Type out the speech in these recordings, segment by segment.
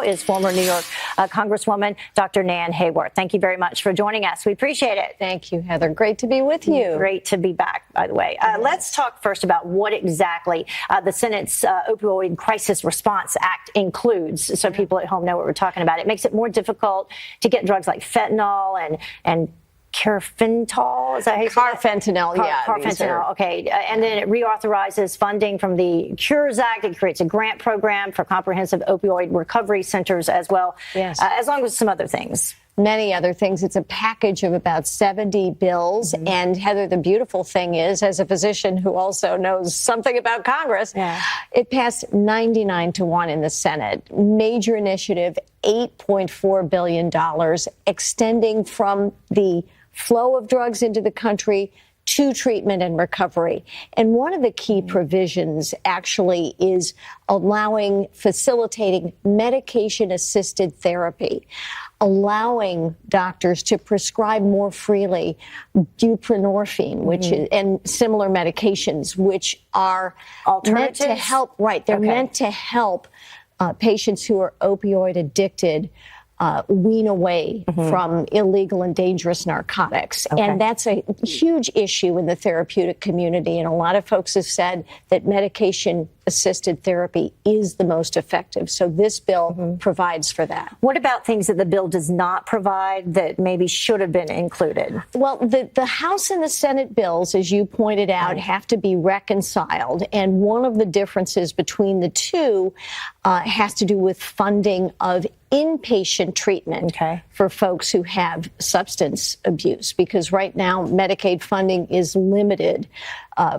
is former New York Congresswoman Dr. Nan Hayworth. Thank you very much for joining us. We appreciate it. Thank you, Heather. Great to be with you. Great to be back, by the way. Let's talk first about what exactly the Senate's Opioid Crisis Response Act includes, so people at home know what we're talking about. It makes it more difficult to get drugs like fentanyl and carfentanil, is that how you say that? Carfentanil, yeah. Carfentanil, okay. And then it reauthorizes funding from the Cures Act. It creates a grant program for comprehensive opioid recovery centers as well, as long as some other things. Many other things. It's a package of about 70 bills. And Heather, the beautiful thing is, as a physician who also knows something about Congress, it passed 99-1 in the Senate. Major initiative, $8.4 billion, extending from the flow of drugs into the country to treatment and recovery. And one of the key provisions actually is facilitating medication-assisted therapy, allowing doctors to prescribe more freely buprenorphine, which is, and similar medications, which are meant to help. Right, they're meant to help patients who are opioid addicted wean away from illegal and dangerous narcotics. And that's a huge issue in the therapeutic community. And a lot of folks have said that medication-assisted therapy is the most effective. So this bill provides for that. What about things that the bill does not provide that maybe should have been included? Well, the House and the Senate bills, as you pointed out, have to be reconciled. And one of the differences between the two has to do with funding of inpatient treatment for folks who have substance abuse, because right now Medicaid funding is limited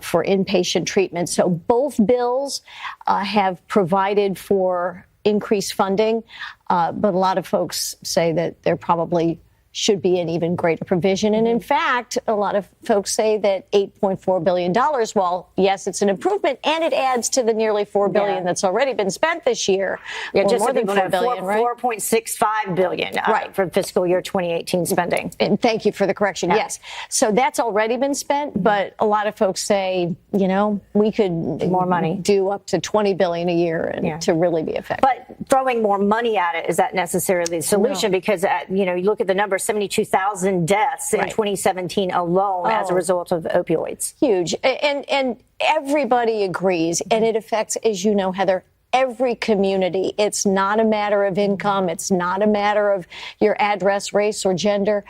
for inpatient treatment. So both bills have provided for increased funding, but a lot of folks say that there probably should be an even greater provision. And in fact, a lot of folks say that $8.4 billion, well, yes, it's an improvement, and it adds to the nearly $4 billion that's already been spent this year. Just more than $4 billion, right? $4.65 billion for fiscal year 2018 spending. And thank you for the correction. Yes. So that's already been spent, but a lot of folks say, you know, we could more money, do up to $20 billion a year and to really be effective. But throwing more money at it, is that necessarily the solution? No. Because, you know, you look at the numbers, 72,000 deaths in 2017 alone as a result of opioids. Huge. And everybody agrees. And it affects, as you know, Heather, every community. It's not a matter of income. It's not a matter of your address, race, or gender.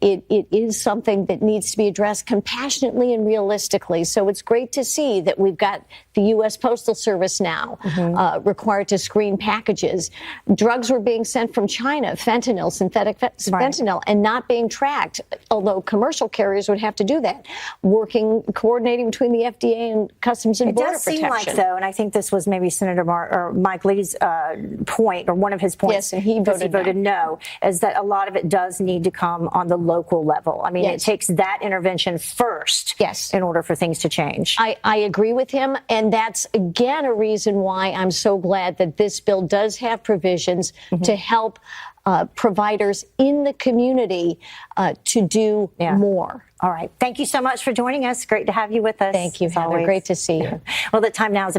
It is something that needs to be addressed compassionately and realistically. So it's great to see that we've got the U.S. Postal Service now required to screen packages. Drugs were being sent from China, fentanyl, synthetic fentanyl, and not being tracked, although commercial carriers would have to do that, coordinating between the FDA and Customs and Border Protection. It does seem like, though, and I think this was maybe Senator Mike Lee's point, or one of his points. Yes, and he voted no, is that a lot of it does need to come on the local level. I mean, it takes that intervention first in order for things to change. I agree with him. And that's, again, a reason why I'm so glad that this bill does have provisions to help providers in the community to do more. All right. Thank you so much for joining us. Great to have you with us. Thank you, Heather. Great to see you. Well, the time now is about